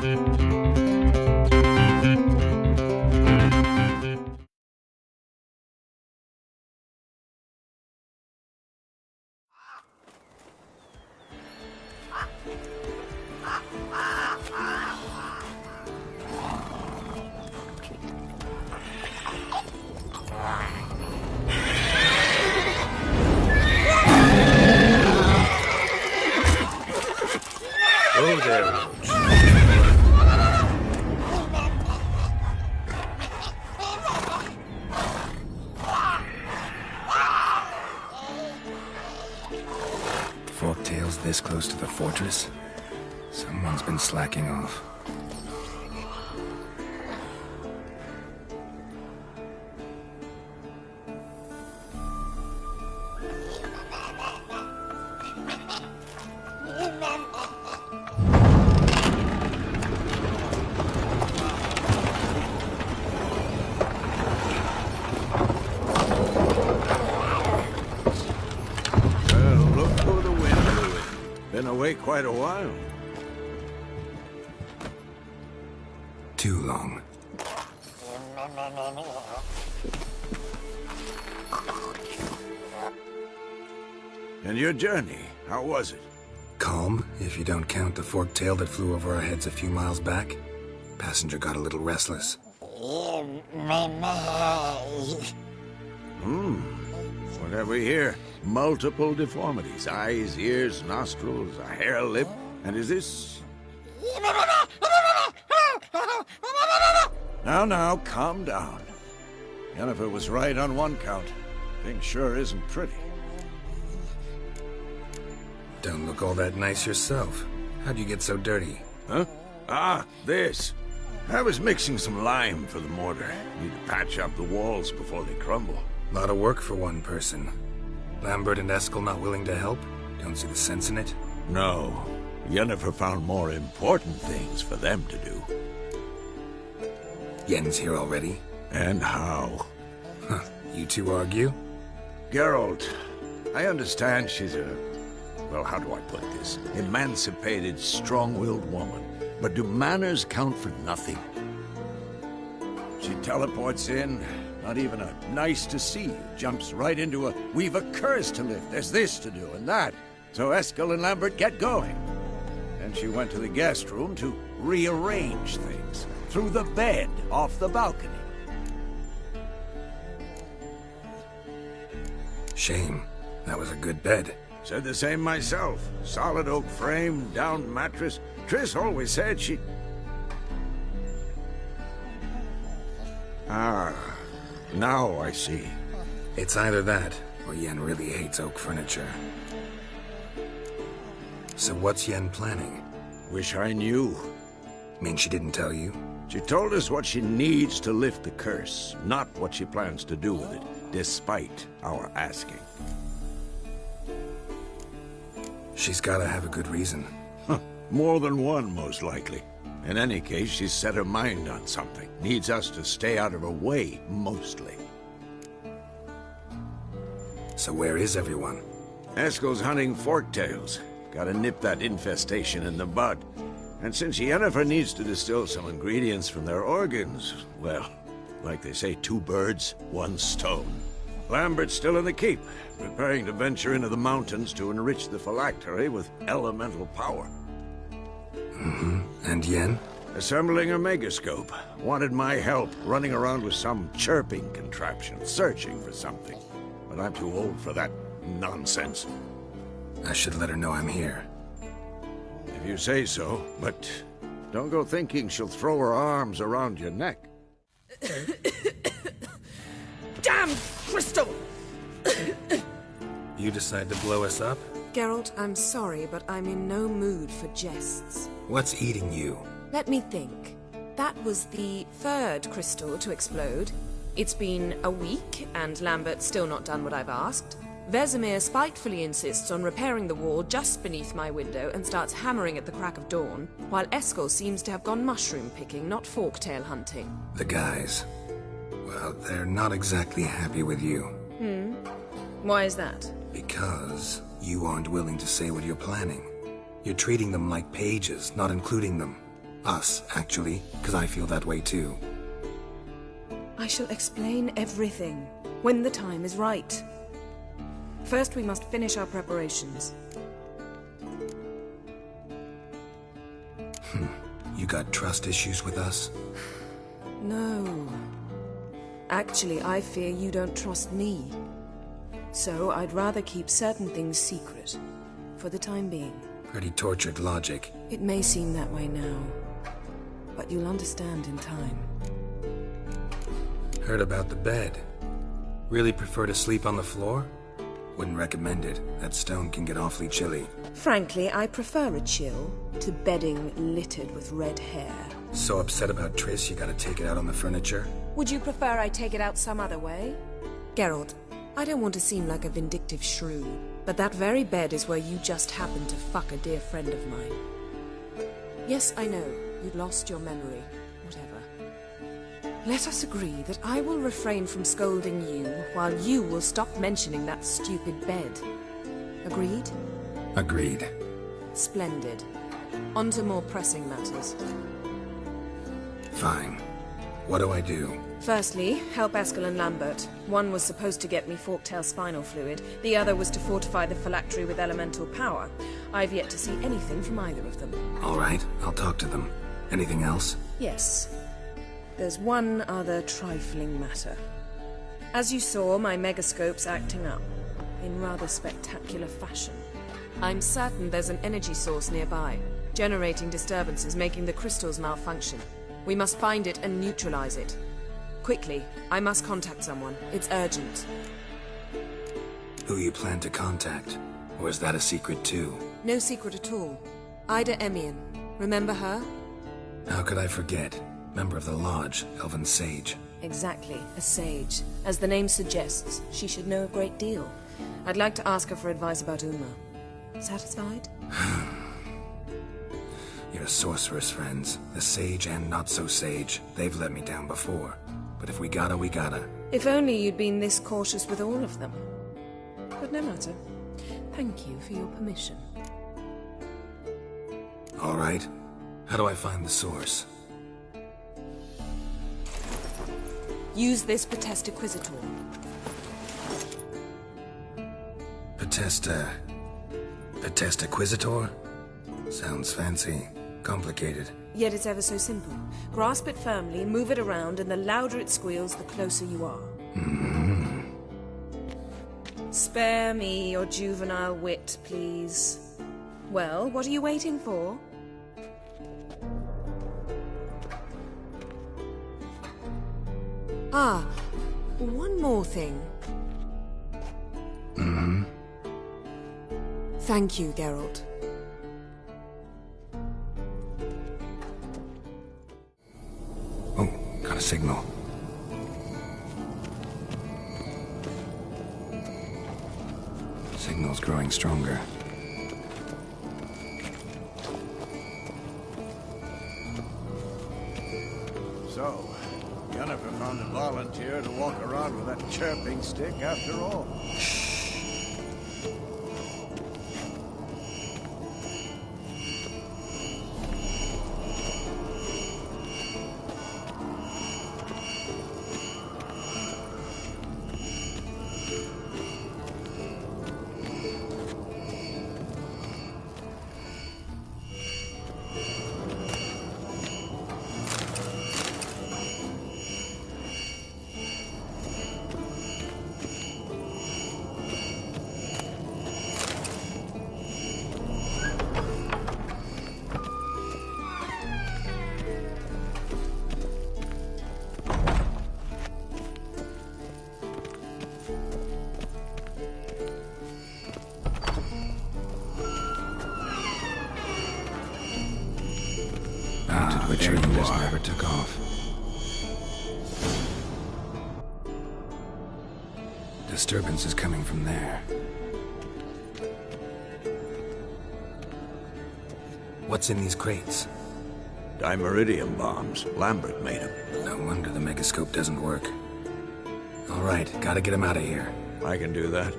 Oh, there, Roach. Forktails this close to the fortress? Someone's been slacking off. Quite a while. Too long. And your journey, how was it? Calm, if you don't count the forktail that flew over our heads a few miles back. Passenger got a little restless. What have we here? Multiple deformities. Eyes, ears, nostrils, a hair lip. And is this... Now, calm down. Yennefer was right on one count. Thing sure isn't pretty. Don't look all that nice yourself. How'd you get so dirty? Huh? Ah, this. I was mixing some lime for the mortar. Need to patch up the walls before they crumble. Lot of work for one person. Lambert and Eskel not willing to help? Don't see the sense in it? No. Yennefer found more important things for them to do. Yen's here already? And how? Huh. You two argue? Geralt, I understand she's a... well, how do I put this? Emancipated, strong-willed woman. But do manners count for nothing? She teleports in, not even a nice to see you, jumps right into a, we've a curse to lift, there's this to do and that. So Eskel and Lambert get going. Then she went to the guest room to rearrange things. Through the bed, off the balcony. Shame. That was a good bed. Said the same myself. Solid oak frame, down mattress. Triss always said she... Ah, now I see. It's either that, or Yen really hates oak furniture. So what's Yen planning? Wish I knew. Mean she didn't tell you? She told us what she needs to lift the curse, not what she plans to do with it, despite our asking. She's gotta have a good reason. Huh. More than one, most likely. In any case, she's set her mind on something. Needs us to stay out of her way, mostly. So where is everyone? Eskel's hunting forktails. Gotta nip that infestation in the bud. And since Yennefer needs to distill some ingredients from their organs, well, like they say, 2 birds, 1 stone. Lambert's still in the keep, preparing to venture into the mountains to enrich the phylactery with elemental power. Mm-hmm. And Yen? Assembling a megascope. Wanted my help running around with some chirping contraption, searching for something. But I'm too old for that nonsense. I should let her know I'm here. If you say so, but don't go thinking she'll throw her arms around your neck. Damn crystal! You decide to blow us up? Geralt, I'm sorry, but I'm in no mood for jests. What's eating you? Let me think. That was the 3rd crystal to explode. It's been a week, and Lambert's still not done what I've asked. Vesemir spitefully insists on repairing the wall just beneath my window and starts hammering at the crack of dawn, while Eskel seems to have gone mushroom picking, not forktail hunting. The guys. Well, they're not exactly happy with you. Why is that? Because you aren't willing to say what you're planning. You're treating them like pages, not including them. Us, actually, because I feel that way too. I shall explain everything when the time is right. First, we must finish our preparations. You got trust issues with us? No. Actually, I fear you don't trust me. So I'd rather keep certain things secret, for the time being. Pretty tortured logic. It may seem that way now, but you'll understand in time. Heard about the bed. Really prefer to sleep on the floor? Wouldn't recommend it. That stone can get awfully chilly. Frankly, I prefer a chill to bedding littered with red hair. So upset about Triss you gotta take it out on the furniture? Would you prefer I take it out some other way? Geralt, I don't want to seem like a vindictive shrew, but that very bed is where you just happened to fuck a dear friend of mine. Yes, I know, you'd lost your memory. Whatever. Let us agree that I will refrain from scolding you, while you will stop mentioning that stupid bed. Agreed? Agreed. Splendid. On to more pressing matters. Fine. What do I do? Firstly, help Eskel and Lambert. One was supposed to get me forktail spinal fluid, the other was to fortify the phylactery with elemental power. I've yet to see anything from either of them. Alright, I'll talk to them. Anything else? Yes. There's one other trifling matter. As you saw, my megascope's acting up, in rather spectacular fashion. I'm certain there's an energy source nearby, generating disturbances, making the crystals malfunction. We must find it and neutralize it. Quickly, I must contact someone. It's urgent. Who you plan to contact? Or is that a secret too? No secret at all. Ida Emian. Remember her? How could I forget? Member of the Lodge, Elven Sage. Exactly, a sage. As the name suggests, she should know a great deal. I'd like to ask her for advice about Uma. Satisfied? Your sorceress friends, the sage and not-so-sage, they've let me down before. But if we gotta, we gotta. If only you'd been this cautious with all of them. But no matter. Thank you for your permission. Alright. How do I find the source? Use this Potesta Quisitor. Potesta Quisitor? Sounds fancy. Complicated. Yet it's ever so simple. Grasp it firmly, move it around, and the louder it squeals, the closer you are. Spare me your juvenile wit, please. Well, what are you waiting for? Ah, one more thing. Thank you, Geralt. Oh, got a signal. Signal's growing stronger. So, Jennifer found a volunteer to walk around with that chirping stick after all. Which just never took off. Disturbance is coming from there. What's in these crates? Dimeridium bombs. Lambert made them. No wonder the megascope doesn't work. Alright, gotta get him out of here. I can do that.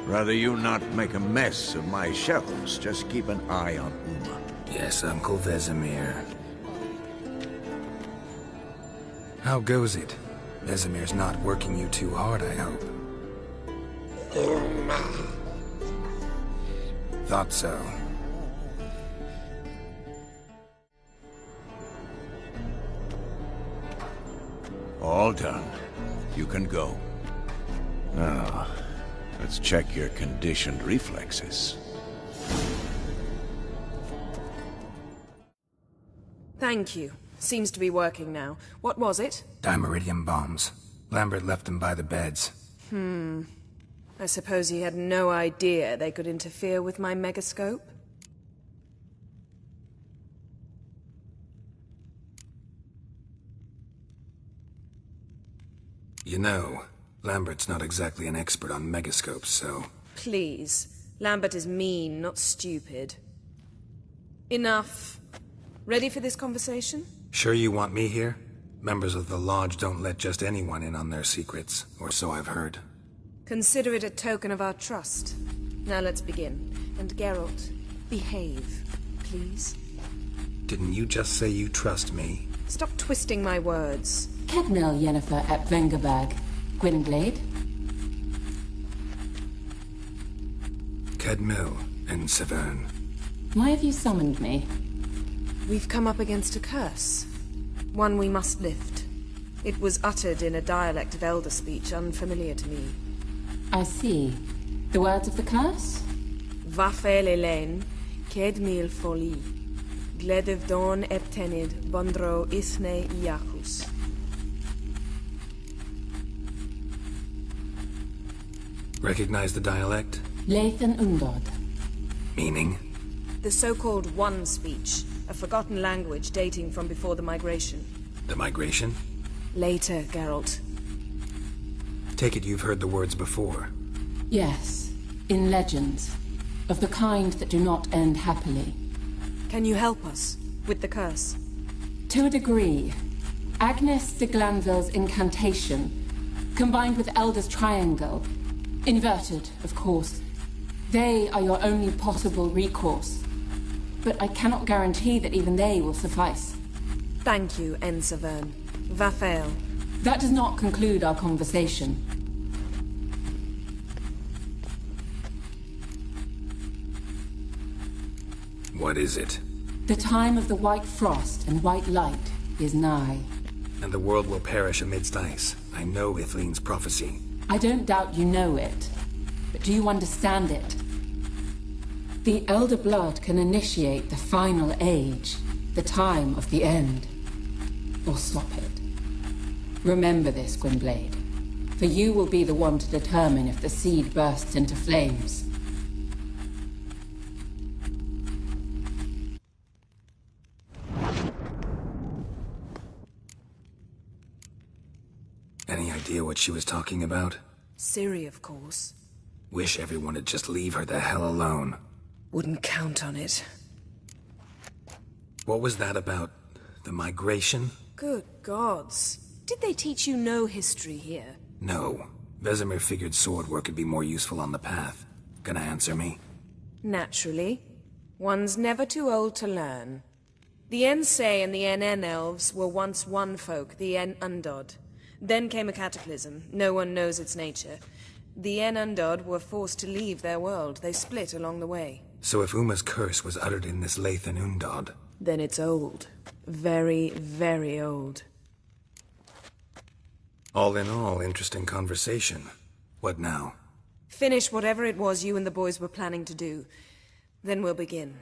Rather you not make a mess of my shelves. Just keep an eye on Uma. Yes, Uncle Vesemir. How goes it? Vesemir's not working you too hard, I hope. Thought so. All done. You can go. Now, let's check your conditioned reflexes. Thank you. Seems to be working now. What was it? Dimeridium bombs. Lambert left them by the beds. I suppose he had no idea they could interfere with my megascope? You know, Lambert's not exactly an expert on megascopes, so... Please. Lambert is mean, not stupid. Enough. Ready for this conversation? Sure you want me here? Members of the Lodge don't let just anyone in on their secrets, or so I've heard. Consider it a token of our trust. Now let's begin. And Geralt, behave, please. Didn't you just say you trust me? Stop twisting my words. Kednel Yennefer at Vengerberg. Gwynblade? Kedmil and Severn. Why have you summoned me? We've come up against a curse. One we must lift. It was uttered in a dialect of Elder speech unfamiliar to me. I see. The words of the curse? Vafel Elaine, Ked mil foli. Gledev don eptenid, bondro isne iacus. Recognize the dialect? Lathan Undod. Meaning? The so-called One speech, a forgotten language dating from before the migration. The migration? Later, Geralt. Take it you've heard the words before. Yes, in legends. Of the kind that do not end happily. Can you help us with the curse? To a degree. Agnes de Glanville's incantation, combined with Elder's triangle, inverted, of course. They are your only possible recourse. But I cannot guarantee that even they will suffice. Thank you, Severn. Vafel. That does not conclude our conversation. What is it? The time of the white frost and white light is nigh. And the world will perish amidst ice. I know Ithleen's prophecy. I don't doubt you know it. But do you understand it? The Elder Blood can initiate the final age, the time of the end. Or stop it. Remember this, Gwynblade. For you will be the one to determine if the seed bursts into flames. Any idea what she was talking about? Ciri, of course. Wish everyone would just leave her the hell alone. Wouldn't count on it. What was that about? The migration? Good gods. Did they teach you no history here? No. Vesemir figured sword work could be more useful on the path. Gonna answer me? Naturally. One's never too old to learn. The Ensei and the NN elves were once one folk, the En Undod. Then came a cataclysm. No one knows its nature. The En Undod were forced to leave their world. They split along the way. So if Uma's curse was uttered in this Lathan Undod... Then it's old. Very, very old. All in all, interesting conversation. What now? Finish whatever it was you and the boys were planning to do. Then we'll begin.